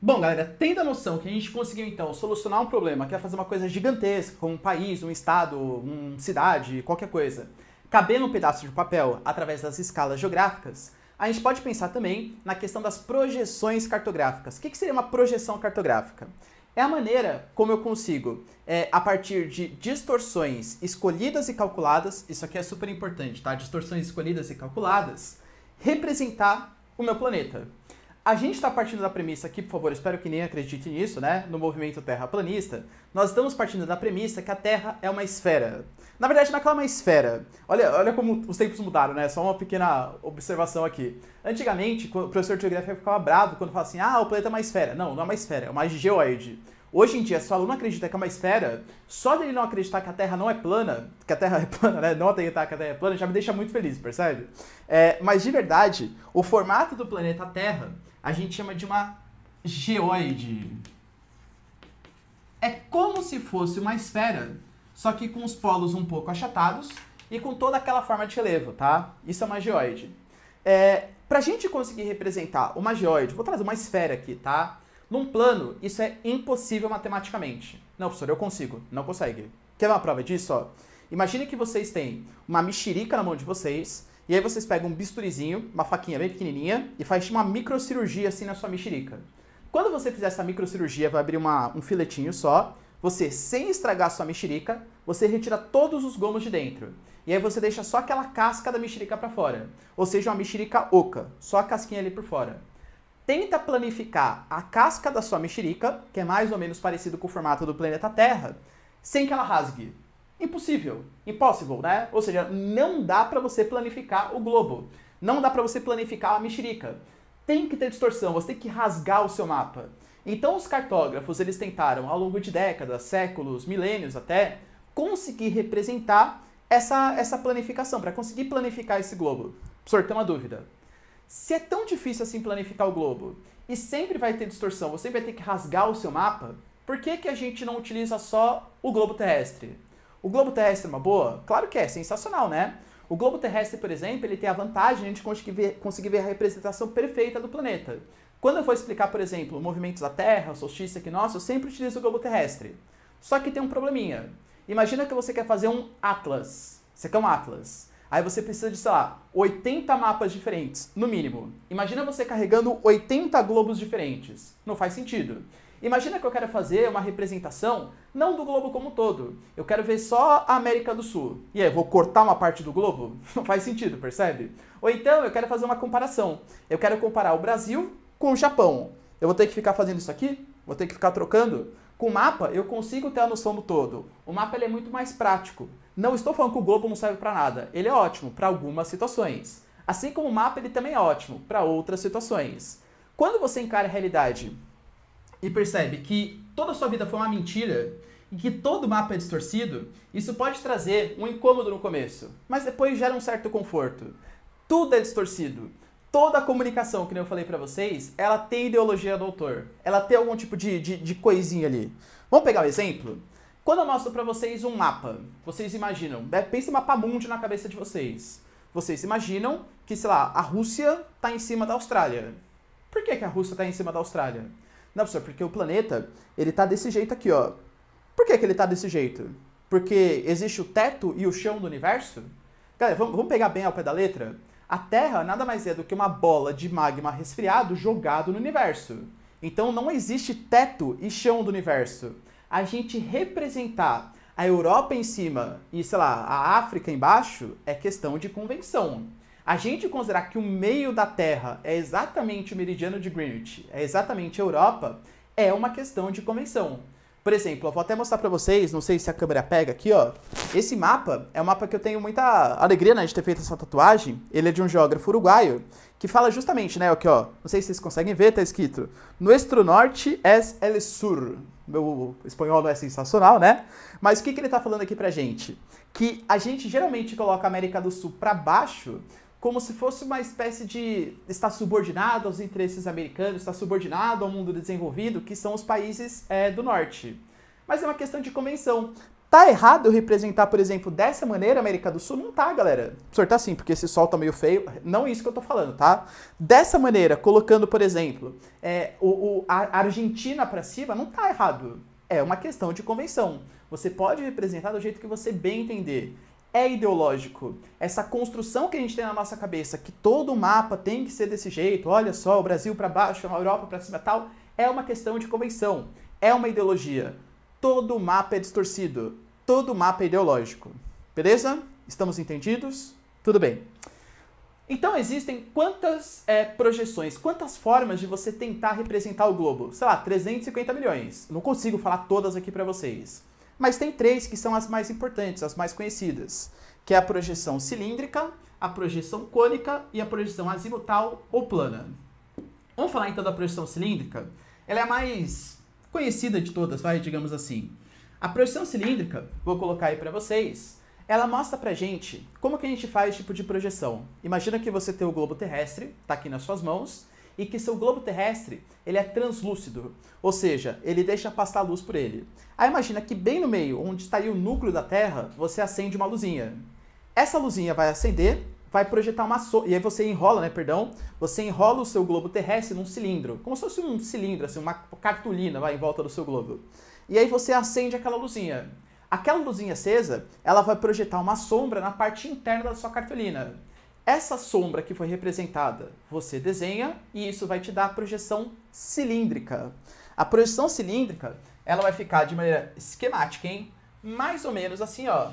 Bom, galera, tendo a noção que a gente conseguiu, então, solucionar um problema, que é fazer uma coisa gigantesca, como um país, um estado, uma cidade, qualquer coisa, caber num pedaço de papel através das escalas geográficas, a gente pode pensar também na questão das projeções cartográficas. O que seria uma projeção cartográfica? É a maneira como eu consigo, a partir de distorções escolhidas e calculadas, isso aqui é super importante, tá? Distorções escolhidas e calculadas, representar o meu planeta. A gente está partindo da premissa aqui, por favor, espero que nem acredite nisso, né? No movimento terraplanista, nós estamos partindo da premissa que a Terra é uma esfera. Na verdade, não é que ela é uma esfera. Olha como os tempos mudaram, né? Só uma pequena observação aqui. Antigamente, o professor de geografia ficava bravo quando falava assim, o planeta é uma esfera. Não, não é uma esfera, é uma geoide. Hoje em dia, se o aluno acredita que é uma esfera, só dele não acreditar que a Terra não é plana, que a Terra é plana, né? Não acreditar que a Terra é plana, já me deixa muito feliz, percebe? Mas de verdade, o formato do planeta Terra a gente chama de uma geoide. É como se fosse uma esfera, só que com os polos um pouco achatados e com toda aquela forma de relevo, tá? Isso é uma geoide. Pra gente conseguir representar uma geoide, vou trazer uma esfera aqui, tá? Num plano, isso é impossível matematicamente. Não, professor, eu consigo. Não consegue. Quer uma prova disso? Ó? Imagine que vocês têm uma mexerica na mão de vocês, e aí vocês pegam um bisturizinho, uma faquinha bem pequenininha, e faz uma microcirurgia assim na sua mexerica. Quando você fizer essa microcirurgia, vai abrir um filetinho só, você, sem estragar a sua mexerica, você retira todos os gomos de dentro. E aí você deixa só aquela casca da mexerica para fora. Ou seja, uma mexerica oca, só a casquinha ali por fora. Tenta planificar a casca da sua mexerica, que é mais ou menos parecido com o formato do planeta Terra, sem que ela rasgue. Impossível. Impossible, né? Ou seja, não dá para você planificar o globo. Não dá para você planificar a mexerica. Tem que ter distorção, você tem que rasgar o seu mapa. Então os cartógrafos, eles tentaram, ao longo de décadas, séculos, milênios até, conseguir representar essa planificação, para conseguir planificar esse globo. Professor, tem uma dúvida. Se é tão difícil assim planificar o globo, e sempre vai ter distorção, você vai ter que rasgar o seu mapa, por que a gente não utiliza só o globo terrestre? O globo terrestre é uma boa? Claro que é, sensacional, né? O globo terrestre, por exemplo, ele tem a vantagem de conseguir ver a representação perfeita do planeta. Quando eu for explicar, por exemplo, movimentos da Terra, solstício, equinócio, eu sempre utilizo o globo terrestre. Só que tem um probleminha. Imagina que você quer fazer um atlas. Você quer um atlas. Aí você precisa de, sei lá, 80 mapas diferentes, no mínimo. Imagina você carregando 80 globos diferentes. Não faz sentido. Imagina que eu quero fazer uma representação, não do globo como um todo. Eu quero ver só a América do Sul. E aí, vou cortar uma parte do globo? Não faz sentido, percebe? Ou então, eu quero fazer uma comparação. Eu quero comparar o Brasil com o Japão. Eu vou ter que ficar fazendo isso aqui? Vou ter que ficar trocando? Com o mapa, eu consigo ter a noção do todo. O mapa ele é muito mais prático. Não estou falando que o globo não serve para nada. Ele é ótimo para algumas situações. Assim como o mapa, ele também é ótimo para outras situações. Quando você encara a realidade e percebe que toda a sua vida foi uma mentira e que todo o mapa é distorcido, isso pode trazer um incômodo no começo, mas depois gera um certo conforto. Tudo é distorcido. Toda a comunicação, que nem eu falei pra vocês, ela tem ideologia do autor. Ela tem algum tipo de coisinha ali. Vamos pegar um exemplo? Quando eu mostro pra vocês um mapa, vocês imaginam, pensa em mapa mundi na cabeça de vocês. Vocês imaginam que, sei lá, a Rússia tá em cima da Austrália. Por que a Rússia tá em cima da Austrália? Não, professor, porque o planeta, ele tá desse jeito aqui, ó. Por que ele tá desse jeito? Porque existe o teto e o chão do universo? Galera, vamos pegar bem ao pé da letra? A Terra nada mais é do que uma bola de magma resfriado jogado no universo. Então não existe teto e chão do universo. A gente representar a Europa em cima e, sei lá, a África embaixo é questão de convenção. A gente considerar que o meio da Terra é exatamente o meridiano de Greenwich, é exatamente a Europa, é uma questão de convenção. Por exemplo, eu vou até mostrar pra vocês, não sei se a câmera pega aqui, ó. Esse mapa é um mapa que eu tenho muita alegria, né, de ter feito essa tatuagem. Ele é de um geógrafo uruguaio, que fala justamente, né, aqui, ó. Não sei se vocês conseguem ver, tá escrito Nuestro norte es el sur. Meu espanhol não é sensacional, né? Mas o que ele tá falando aqui pra gente? Que a gente geralmente coloca a América do Sul pra baixo, como se fosse uma espécie de estar subordinado aos interesses americanos, estar subordinado ao mundo desenvolvido, que são os países do norte. Mas é uma questão de convenção. Tá errado eu representar, por exemplo, dessa maneira a América do Sul? Não tá, galera. O senhor tá assim, porque esse sol tá meio feio. Não é isso que eu tô falando, tá? Dessa maneira, colocando, por exemplo, a Argentina pra cima, não tá errado. É uma questão de convenção. Você pode representar do jeito que você bem entender. É ideológico. Essa construção que a gente tem na nossa cabeça, que todo mapa tem que ser desse jeito, olha só, o Brasil pra baixo, a Europa pra cima e tal, é uma questão de convenção. É uma ideologia. Todo mapa é distorcido. Todo mapa é ideológico. Beleza? Estamos entendidos? Tudo bem. Então existem quantas projeções, quantas formas de você tentar representar o globo? Sei lá, 350 milhões. Não consigo falar todas aqui para vocês. Mas tem 3 que são as mais importantes, as mais conhecidas. Que é a projeção cilíndrica, a projeção cônica e a projeção azimutal ou plana. Vamos falar então da projeção cilíndrica? Ela é a mais conhecida de todas, digamos assim. A projeção cilíndrica, vou colocar aí para vocês, ela mostra pra gente como que a gente faz tipo de projeção. Imagina que você tem o globo terrestre, tá aqui nas suas mãos, e que seu globo terrestre, ele é translúcido, ou seja, ele deixa passar a luz por ele. Aí imagina que bem no meio, onde estaria o núcleo da Terra, você acende uma luzinha. Essa luzinha vai acender, vai projetar uma sombra, e aí você enrola, você enrola o seu globo terrestre num cilindro, como se fosse um cilindro, assim, uma cartolina em volta do seu globo. E aí você acende aquela luzinha. Aquela luzinha acesa, ela vai projetar uma sombra na parte interna da sua cartolina. Essa sombra que foi representada, você desenha e isso vai te dar a projeção cilíndrica. A projeção cilíndrica, ela vai ficar de maneira esquemática, hein? Mais ou menos assim, ó.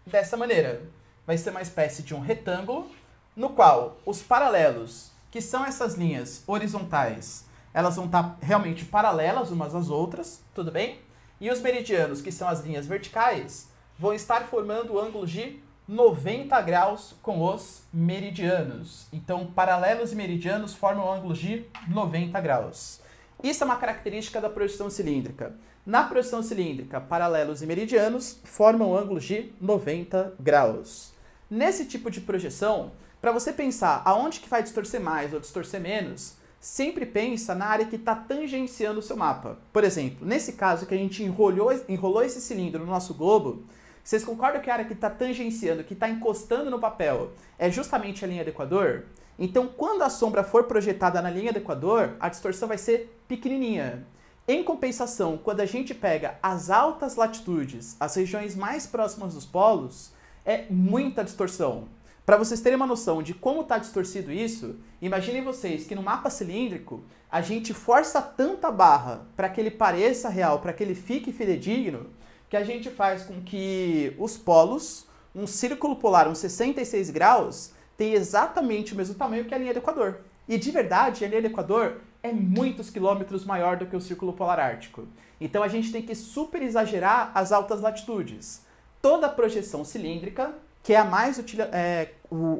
Dessa maneira. Vai ser uma espécie de um retângulo, no qual os paralelos, que são essas linhas horizontais, elas vão estar realmente paralelas umas às outras, tudo bem? E os meridianos, que são as linhas verticais, vão estar formando ângulos de 90 graus com os meridianos. Então, paralelos e meridianos formam ângulos de 90 graus. Isso é uma característica da projeção cilíndrica. Na projeção cilíndrica, paralelos e meridianos formam ângulos de 90 graus. Nesse tipo de projeção, para você pensar aonde que vai distorcer mais ou distorcer menos, sempre pensa na área que está tangenciando o seu mapa. Por exemplo, nesse caso que a gente enrolou esse cilindro no nosso globo, vocês concordam que a área que está tangenciando, que está encostando no papel, é justamente a linha do Equador? Então, quando a sombra for projetada na linha do Equador, a distorção vai ser pequenininha. Em compensação, quando a gente pega as altas latitudes, as regiões mais próximas dos polos, é muita distorção. Para vocês terem uma noção de como está distorcido isso, imaginem vocês que no mapa cilíndrico, a gente força tanta barra para que ele pareça real, para que ele fique fidedigno, que a gente faz com que os polos, um círculo polar, uns 66 graus, tenha exatamente o mesmo tamanho que a linha do Equador. E de verdade, a linha do Equador é muitos quilômetros maior do que o círculo polar ártico. Então a gente tem que super exagerar as altas latitudes. Toda a projeção cilíndrica, que é a mais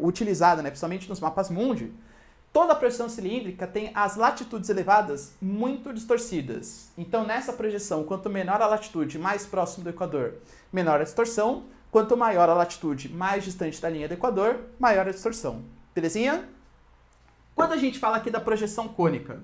utilizada, principalmente nos mapas mundi, toda a projeção cilíndrica tem as latitudes elevadas muito distorcidas. Então, nessa projeção, quanto menor a latitude mais próximo do Equador, menor a distorção. Quanto maior a latitude mais distante da linha do Equador, maior a distorção. Belezinha? Quando a gente fala aqui da projeção cônica,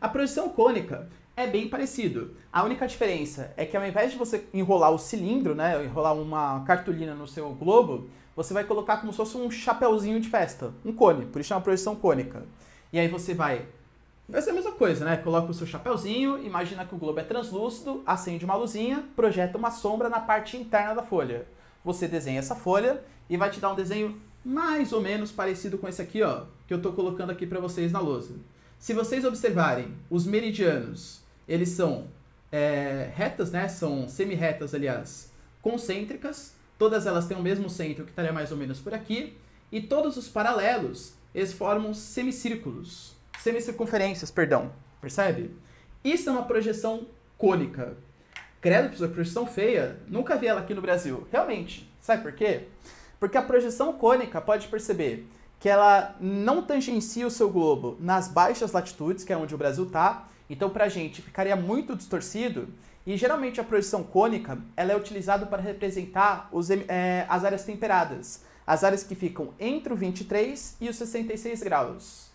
a projeção cônica é bem parecido. A única diferença é que ao invés de você enrolar o cilindro, enrolar uma cartolina no seu globo, você vai colocar como se fosse um chapéuzinho de festa, um cone, por isso chama projeção cônica. E aí você vai ser a mesma coisa, Coloca o seu chapéuzinho, imagina que o globo é translúcido, acende uma luzinha, projeta uma sombra na parte interna da folha. Você desenha essa folha e vai te dar um desenho mais ou menos parecido com esse aqui, ó, que eu estou colocando aqui para vocês na lousa. Se vocês observarem, os meridianos, eles são retas, são semi-retas, aliás, concêntricas. Todas elas têm o mesmo centro, que estaria mais ou menos por aqui. E todos os paralelos, eles formam semicírculos. Semicircunferências, perdão. Percebe? Isso é uma projeção cônica. Credo, professor, projeção feia. Nunca vi ela aqui no Brasil. Realmente. Sabe por quê? Porque a projeção cônica, pode perceber, que ela não tangencia o seu globo nas baixas latitudes, que é onde o Brasil está. Então, pra gente, ficaria muito distorcido. E, geralmente, a projeção cônica, ela é utilizada para representar as áreas temperadas. As áreas que ficam entre o 23 e os 66 graus.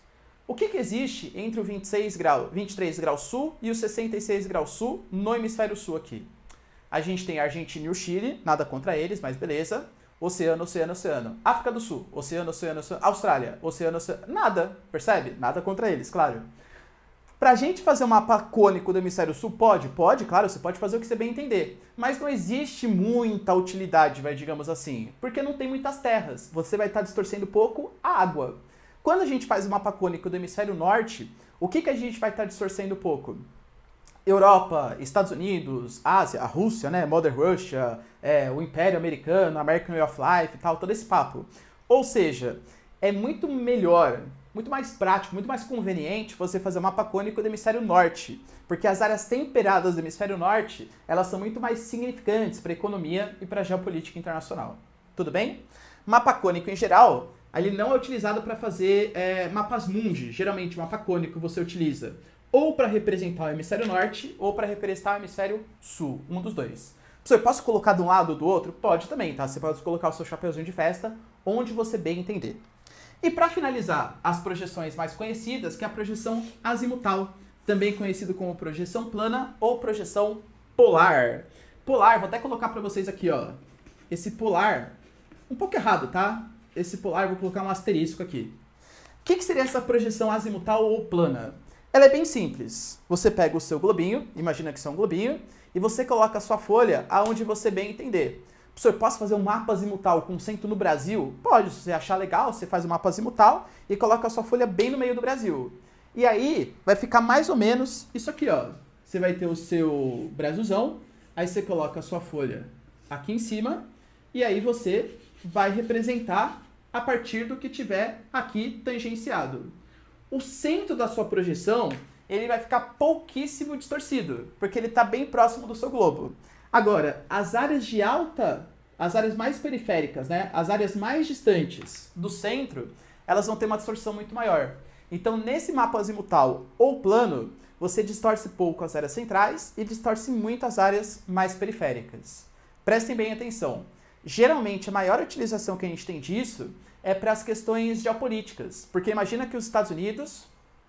O que existe entre o 23 graus sul e os 66 graus sul no hemisfério sul aqui? A gente tem a Argentina e o Chile, nada contra eles, mas beleza. Oceano, oceano, oceano. África do Sul, oceano, oceano, oceano. Austrália, oceano, oceano. Nada, percebe? Nada contra eles, claro. Pra gente fazer um mapa cônico do hemisfério sul, pode, claro, você pode fazer o que você bem entender. Mas não existe muita utilidade, digamos assim, porque não tem muitas terras. Você vai estar distorcendo pouco a água. Quando a gente faz o mapa cônico do hemisfério norte, o que a gente vai estar distorcendo pouco? Europa, Estados Unidos, Ásia, a Rússia, né, Mother Russia, o Império Americano, American Way of Life e tal, todo esse papo. Ou seja, é muito melhor, muito mais prático, muito mais conveniente você fazer um mapa cônico do hemisfério norte, porque as áreas temperadas do hemisfério norte, elas são muito mais significantes para a economia e para a geopolítica internacional. Tudo bem? Mapa cônico em geral, ele não é utilizado para fazer mapas mundi. Geralmente, mapa cônico você utiliza ou para representar o hemisfério norte ou para representar o hemisfério sul, um dos dois. Você posso colocar de um lado ou do outro? Pode também, tá? Você pode colocar o seu chapeuzinho de festa onde você bem entender. E para finalizar, as projeções mais conhecidas, que é a projeção azimutal, também conhecido como projeção plana ou projeção polar. Polar, vou até colocar para vocês aqui, ó. Esse polar, um pouco errado, tá? Esse polar, vou colocar um asterisco aqui. O que seria essa projeção azimutal ou plana? Ela é bem simples. Você pega o seu globinho, imagina que isso é um globinho, e você coloca a sua folha aonde você bem entender. Professor, posso fazer um mapa azimutal com centro no Brasil? Pode, se você achar legal, você faz um mapa azimutal e coloca a sua folha bem no meio do Brasil. E aí, vai ficar mais ou menos isso aqui, ó. Você vai ter o seu Brasilzão, aí você coloca a sua folha aqui em cima, e aí você vai representar a partir do que tiver aqui tangenciado. O centro da sua projeção, ele vai ficar pouquíssimo distorcido, porque ele está bem próximo do seu globo. Agora, as áreas de alta, as áreas mais periféricas, né, as áreas mais distantes do centro, elas vão ter uma distorção muito maior. Então, nesse mapa azimutal ou plano, você distorce pouco as áreas centrais e distorce muito as áreas mais periféricas. Prestem bem atenção. Geralmente, a maior utilização que a gente tem disso é para as questões geopolíticas. Porque imagina que os Estados Unidos,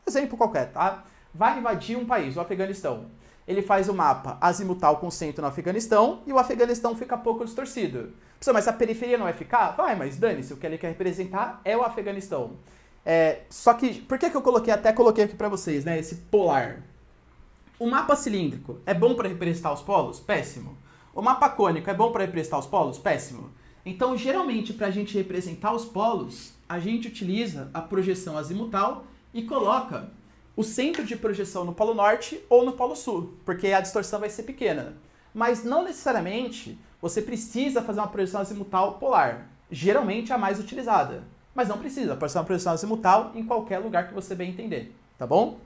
exemplo qualquer, tá? Vai invadir um país, o Afeganistão. Ele faz o mapa azimutal com centro no Afeganistão e o Afeganistão fica pouco distorcido. Mas a periferia não vai ficar? Vai, mas dane-se, o que ele quer representar é o Afeganistão. Só que, por que eu coloquei aqui para vocês, né, esse polar? O mapa cilíndrico é bom para representar os polos? Péssimo. O mapa cônico é bom para representar os polos? Péssimo. Então, geralmente, para a gente representar os polos, a gente utiliza a projeção azimutal e coloca o centro de projeção no polo norte ou no polo sul, porque a distorção vai ser pequena. Mas não necessariamente você precisa fazer uma projeção azimutal polar. Geralmente é a mais utilizada. Mas não precisa, pode ser uma projeção azimutal em qualquer lugar que você bem entender, tá bom?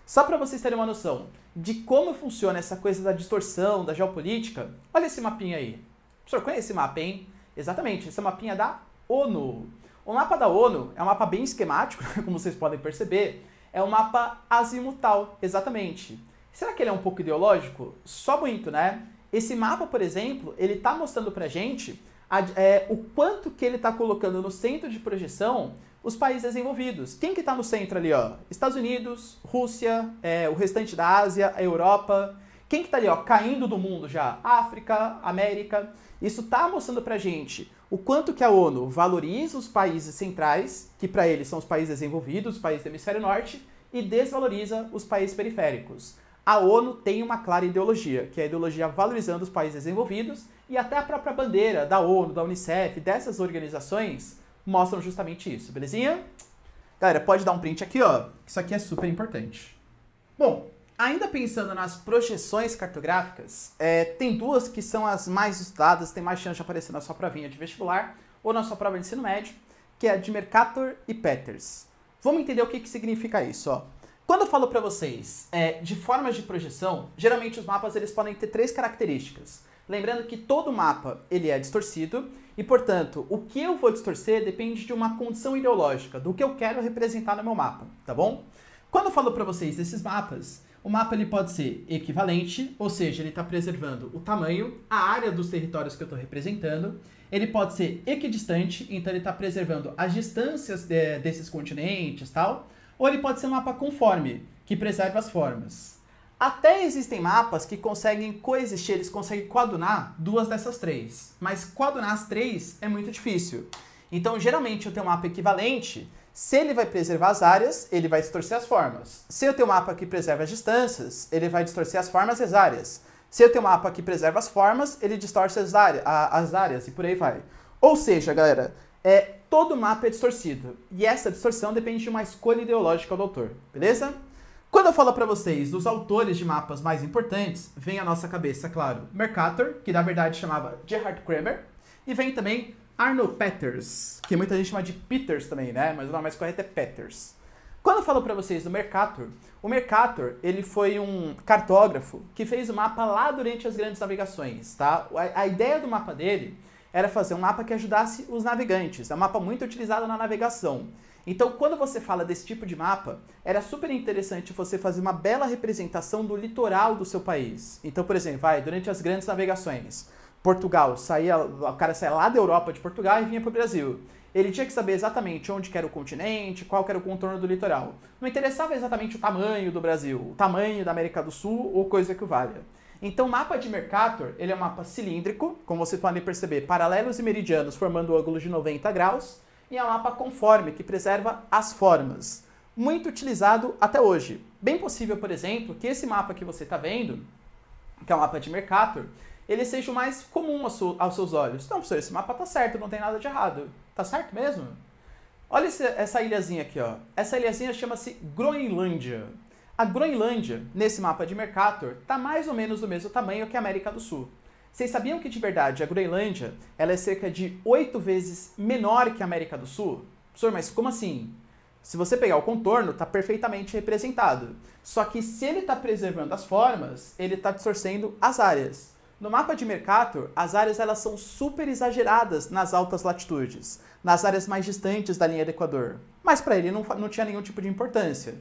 Só para vocês terem uma noção de como funciona essa coisa da distorção, da geopolítica, olha esse mapinha aí. Professor, conhece esse mapa, hein? Exatamente, esse é o mapinha da ONU. O mapa da ONU é um mapa bem esquemático, como vocês podem perceber. É um mapa azimutal, exatamente. Será que ele é um pouco ideológico? Só muito, né? Esse mapa, por exemplo, ele está mostrando pra gente o quanto que ele está colocando no centro de projeção os países desenvolvidos. Quem que está no centro ali, ó? Estados Unidos, Rússia, o restante da Ásia, a Europa. Quem que está ali, ó, caindo do mundo já? África, América. Isso está mostrando pra gente o quanto que a ONU valoriza os países centrais, que para eles são os países desenvolvidos, os países do hemisfério norte, e desvaloriza os países periféricos. A ONU tem uma clara ideologia, que é a ideologia valorizando os países desenvolvidos, e até a própria bandeira da ONU, da Unicef, dessas organizações, mostram justamente isso, belezinha? Galera, pode dar um print aqui, ó, isso aqui é super importante. Bom, ainda pensando nas projeções cartográficas, tem duas que são as mais estudadas, tem mais chance de aparecer na sua provinha de vestibular ou na sua prova de ensino médio, que é a de Mercator e Peters. Vamos entender o que significa isso, ó. Quando eu falo para vocês de formas de projeção, geralmente os mapas eles podem ter 3 características. Lembrando que todo mapa ele é distorcido e, portanto, o que eu vou distorcer depende de uma condição ideológica, do que eu quero representar no meu mapa, tá bom? Quando eu falo para vocês desses mapas, o mapa ele pode ser equivalente, ou seja, ele está preservando o tamanho, a área dos territórios que eu estou representando. Ele pode ser equidistante, então ele está preservando as distâncias desses continentes e tal. Ou ele pode ser um mapa conforme, que preserva as formas. Até existem mapas que conseguem coexistir, eles conseguem coadunar duas dessas três. Mas coadunar as três é muito difícil. Então, geralmente, eu tenho um mapa equivalente. Se ele vai preservar as áreas, ele vai distorcer as formas. Se eu tenho um mapa que preserva as distâncias, ele vai distorcer as formas e as áreas. Se eu tenho um mapa que preserva as formas, ele distorce as áreas e por aí vai. Ou seja, galera, todo mapa é distorcido. E essa distorção depende de uma escolha ideológica do autor, beleza? Quando eu falo para vocês dos autores de mapas mais importantes, vem à nossa cabeça, claro, Mercator, que na verdade chamava Gerhard Kremer, e vem também Arno Peters, que muita gente chama de Peters também, né? Mas o nome mais correto é Peters. Quando eu falo para vocês do Mercator, o Mercator, ele foi um cartógrafo que fez o mapa lá durante as grandes navegações, tá? A ideia do mapa dele era fazer um mapa que ajudasse os navegantes. É um mapa muito utilizado na navegação. Então, quando você fala desse tipo de mapa, era super interessante você fazer uma bela representação do litoral do seu país. Então, por exemplo, durante as grandes navegações, Portugal, o cara saía lá da Europa de Portugal e vinha para o Brasil. Ele tinha que saber exatamente onde que era o continente, qual que era o contorno do litoral. Não interessava exatamente o tamanho do Brasil, o tamanho da América do Sul ou coisa que o valha. Então, o mapa de Mercator, ele é um mapa cilíndrico, como vocês podem perceber, paralelos e meridianos formando ângulos de 90 graus, e é um mapa conforme, que preserva as formas. Muito utilizado até hoje. Bem possível, por exemplo, que esse mapa que você está vendo, que é o mapa de Mercator, ele seja o mais comum aos seus olhos. Não, professor, esse mapa tá certo, não tem nada de errado. Tá certo mesmo? Olha essa ilhazinha aqui, ó. Essa ilhazinha chama-se Groenlândia. A Groenlândia, nesse mapa de Mercator, tá mais ou menos do mesmo tamanho que a América do Sul. Vocês sabiam que, de verdade, a Groenlândia ela é cerca de 8 vezes menor que a América do Sul? Professor, mas como assim? Se você pegar o contorno, está perfeitamente representado. Só que se ele está preservando as formas, ele está distorcendo as áreas. No mapa de Mercator, as áreas elas são super exageradas nas altas latitudes, nas áreas mais distantes da linha do Equador. Mas para ele não tinha nenhum tipo de importância.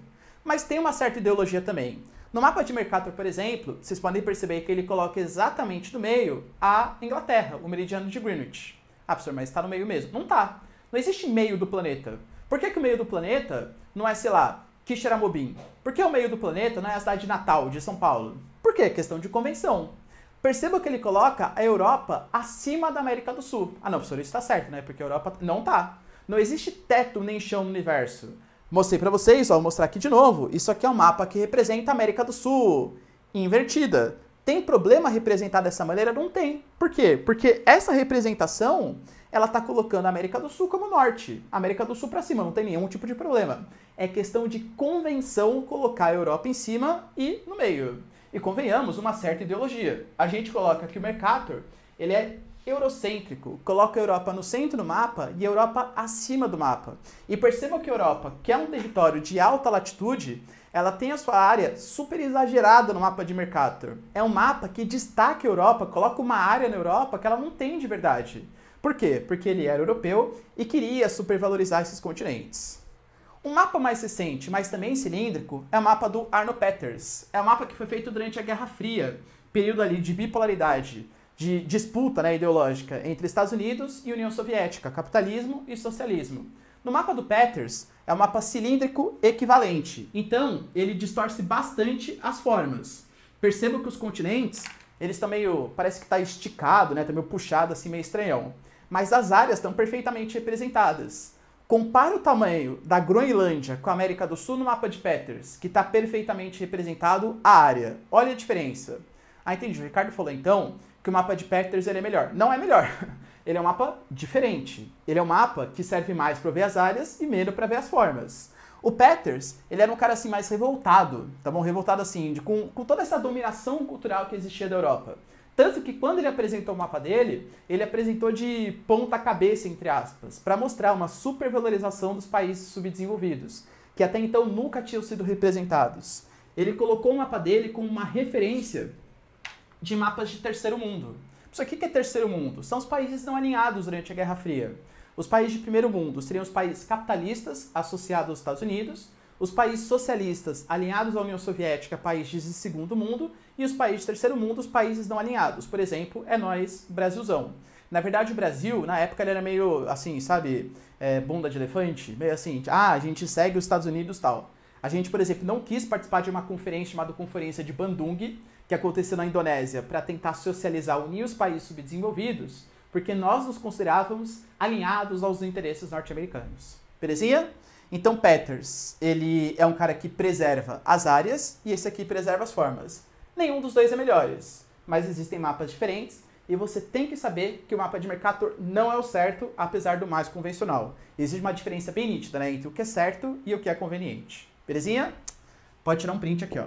Mas tem uma certa ideologia também. No mapa de Mercator, por exemplo, vocês podem perceber que ele coloca exatamente no meio a Inglaterra, o meridiano de Greenwich. Ah, professor, mas está no meio mesmo. Não está. Não existe meio do planeta. Por que o meio do planeta não é, sei lá, Quixeramobim? Por que o meio do planeta não é a cidade de Natal, de São Paulo? Por quê? Questão de convenção. Perceba que ele coloca a Europa acima da América do Sul. Ah, não, professor, isso está certo, né? Porque a Europa não tá. Não existe teto nem chão no universo. Mostrei para vocês, vou mostrar aqui de novo. Isso aqui é um mapa que representa a América do Sul, invertida. Tem problema representar dessa maneira? Não tem. Por quê? Porque essa representação, ela está colocando a América do Sul como norte. A América do Sul para cima, não tem nenhum tipo de problema. É questão de convenção colocar a Europa em cima e no meio. E convenhamos, uma certa ideologia. A gente coloca que o Mercator, ele é eurocêntrico, coloca a Europa no centro do mapa e a Europa acima do mapa. E percebam que a Europa, que é um território de alta latitude, ela tem a sua área super exagerada no mapa de Mercator. É um mapa que destaca a Europa, coloca uma área na Europa que ela não tem de verdade. Por quê? Porque ele era europeu e queria supervalorizar esses continentes. Um mapa mais recente, mas também cilíndrico, é o mapa do Arno Peters. É um mapa que foi feito durante a Guerra Fria, período ali de bipolaridade, de disputa, né, ideológica entre Estados Unidos e União Soviética, capitalismo e socialismo. No mapa do Peters, é um mapa cilíndrico equivalente. Então, ele distorce bastante as formas. Perceba que os continentes, eles estão meio, parece que está esticado, né, tá meio puxado assim, meio estranhão. Mas as áreas estão perfeitamente representadas. Compara o tamanho da Groenlândia com a América do Sul no mapa de Peters, que está perfeitamente representado a área. Olha a diferença. Ah, entendi. O Ricardo falou então que o mapa de Peters ele é melhor. Não é melhor. Ele é um mapa diferente. Ele é um mapa que serve mais para ver as áreas e menos para ver as formas. O Peters, ele era um cara assim mais revoltado, tá bom? Revoltado assim, com toda essa dominação cultural que existia da Europa. Tanto que quando ele apresentou o mapa dele, ele apresentou de ponta cabeça, entre aspas, para mostrar uma supervalorização dos países subdesenvolvidos, que até então nunca tinham sido representados. Ele colocou o mapa dele como uma referência de mapas de terceiro mundo. Isso aqui que é terceiro mundo? São os países não alinhados durante a Guerra Fria. Os países de primeiro mundo seriam os países capitalistas associados aos Estados Unidos, os países socialistas alinhados à União Soviética, países de segundo mundo, e os países de terceiro mundo, os países não alinhados. Por exemplo, é nós, Brasilzão. Na verdade, o Brasil, na época, ele era meio assim, sabe, bunda de elefante, meio assim, a gente segue os Estados Unidos e tal. A gente, por exemplo, não quis participar de uma conferência chamada Conferência de Bandung, que aconteceu na Indonésia, para tentar socializar, unir os países subdesenvolvidos, porque nós nos considerávamos alinhados aos interesses norte-americanos. Belezinha? Então, Peters, ele é um cara que preserva as áreas e esse aqui preserva as formas. Nenhum dos dois é melhores, mas existem mapas diferentes e você tem que saber que o mapa de Mercator não é o certo, apesar do mais convencional. Existe uma diferença bem nítida, né, entre o que é certo e o que é conveniente. Belezinha? Pode tirar um print aqui, ó.